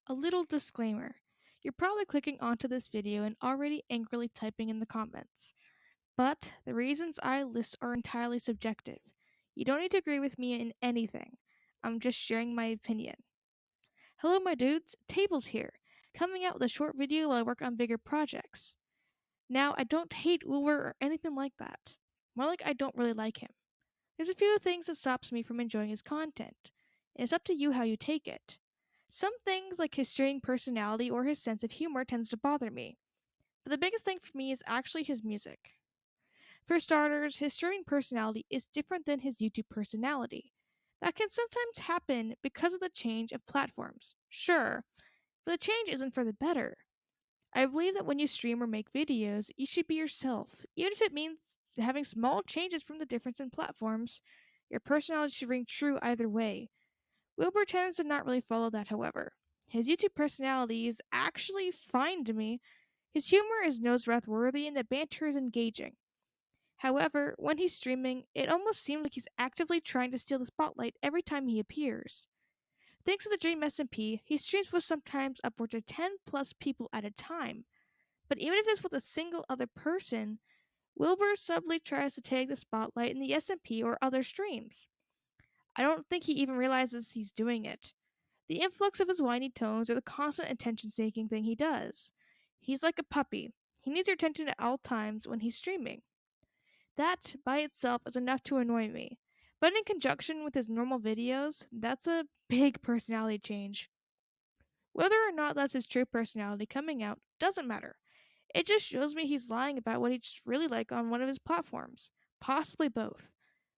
A little disclaimer. You're probably clicking onto this video and already angrily typing in the comments. But the reasons I list are entirely subjective. You don't need to agree with me in anything. I'm just sharing my opinion. Hello, my dudes. Tables here, coming out with a short video while I work on bigger projects. Now, I don't hate Wilbur or anything like that. More like I don't really like him. There's a few things that stops me from enjoying his content, and it's up to you how you take it. Some things, like his strange personality or his sense of humor, tends to bother me, but the biggest thing for me is actually his music. For starters, his streaming personality is different than his YouTube personality. That can sometimes happen because of the change of platforms, sure, but the change isn't for the better. I believe that when you stream or make videos, you should be yourself, even if it means having small changes from the difference in platforms. Your personality should ring true either way. Wilbur tends to not really follow that, however. His YouTube personality is actually fine to me. His humor is nose worthy and the banter is engaging. However, when he's streaming, it almost seems like he's actively trying to steal the spotlight every time he appears. Thanks to the Dream SMP, he streams with sometimes upwards of 10 plus people at a time. But even if it's with a single other person, Wilbur subtly tries to take the spotlight in the SMP or other streams. I don't think he even realizes he's doing it. The influx of his whiny tones or the constant attention seeking thing he does. He's like a puppy. He needs your attention at all times when he's streaming. That, by itself, is enough to annoy me. But in conjunction with his normal videos, that's a big personality change. Whether or not that's his true personality coming out doesn't matter. It just shows me he's lying about what he'd really like on one of his platforms. Possibly both.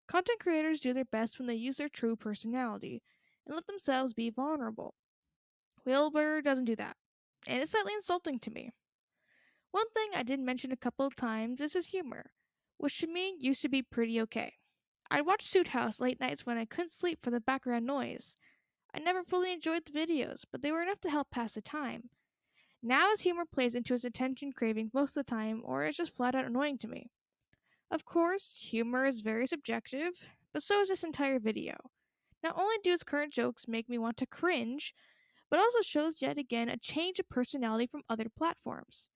Content creators do their best when they use their true personality and let themselves be vulnerable. Wilbur doesn't do that, and it's slightly insulting to me. One thing I did mention a couple of times is his humor, which to me used to be pretty okay. I'd watch Suit House late nights when I couldn't sleep for the background noise. I never fully enjoyed the videos, but they were enough to help pass the time. Now his humor plays into his attention craving most of the time, or it's just flat out annoying to me. Of course, humor is very subjective, but so is this entire video. Not only do his current jokes make me want to cringe, but also shows yet again a change of personality from other platforms.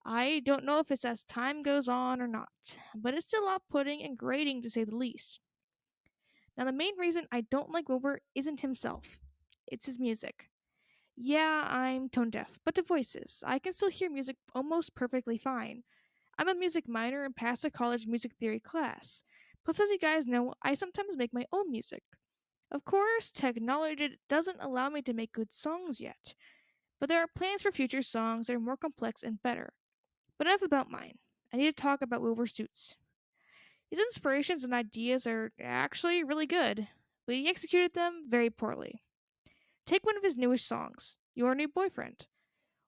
I don't know if it's as time goes on or not, but it's still off putting and grating to say the least. Now, the main reason I don't like Wilbur isn't himself, it's his music. Yeah, I'm tone deaf, but to voices, I can still hear music almost perfectly fine. I'm a music minor and passed a college music theory class. Plus, as you guys know, I sometimes make my own music. Of course, technology doesn't allow me to make good songs yet, but there are plans for future songs that are more complex and better. But enough about mine. I need to talk about Wilbursoot's. His inspirations and ideas are actually really good, but he executed them very poorly. Take one of his newest songs, Your New Boyfriend.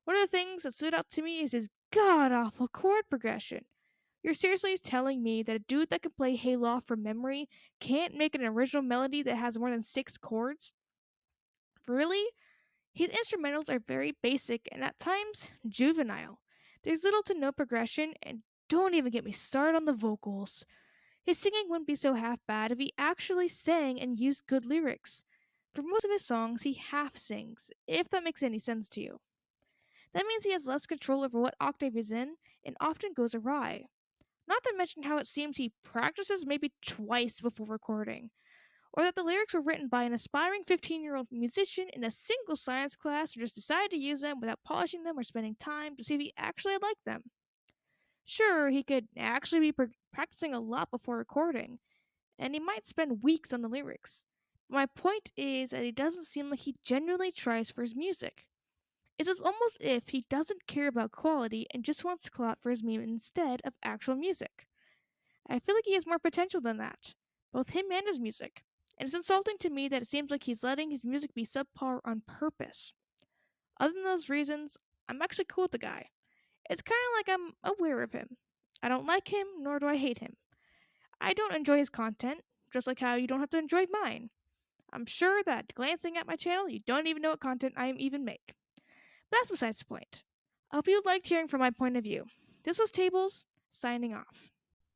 One of the things that stood out to me is his god awful chord progression. You're seriously telling me that a dude that can play Halo from memory can't make an original melody that has more than 6 chords? Really? His instrumentals are very basic and at times juvenile. There's little to no progression, and don't even get me started on the vocals. His singing wouldn't be so half bad if he actually sang and used good lyrics. For most of his songs, he half sings, if that makes any sense to you. That means he has less control over what octave he's in and often goes awry. Not to mention how it seems he practices maybe twice before recording, or that the lyrics were written by an aspiring 15-year-old musician in a single science class who just decided to use them without polishing them or spending time to see if he actually liked them. Sure, he could actually be practicing a lot before recording, and he might spend weeks on the lyrics. But my point is that he doesn't seem like he genuinely tries for his music. It's almost if he doesn't care about quality and just wants to clout for his meme instead of actual music. I feel like he has more potential than that, both him and his music. And it's insulting to me that it seems like he's letting his music be subpar on purpose. Other than those reasons, I'm actually cool with the guy. It's kind of like I'm aware of him. I don't like him, nor do I hate him. I don't enjoy his content, just like how you don't have to enjoy mine. I'm sure that glancing at my channel, you don't even know what content I even make. But that's besides the point. I hope you liked hearing from my point of view. This was Tables, signing off.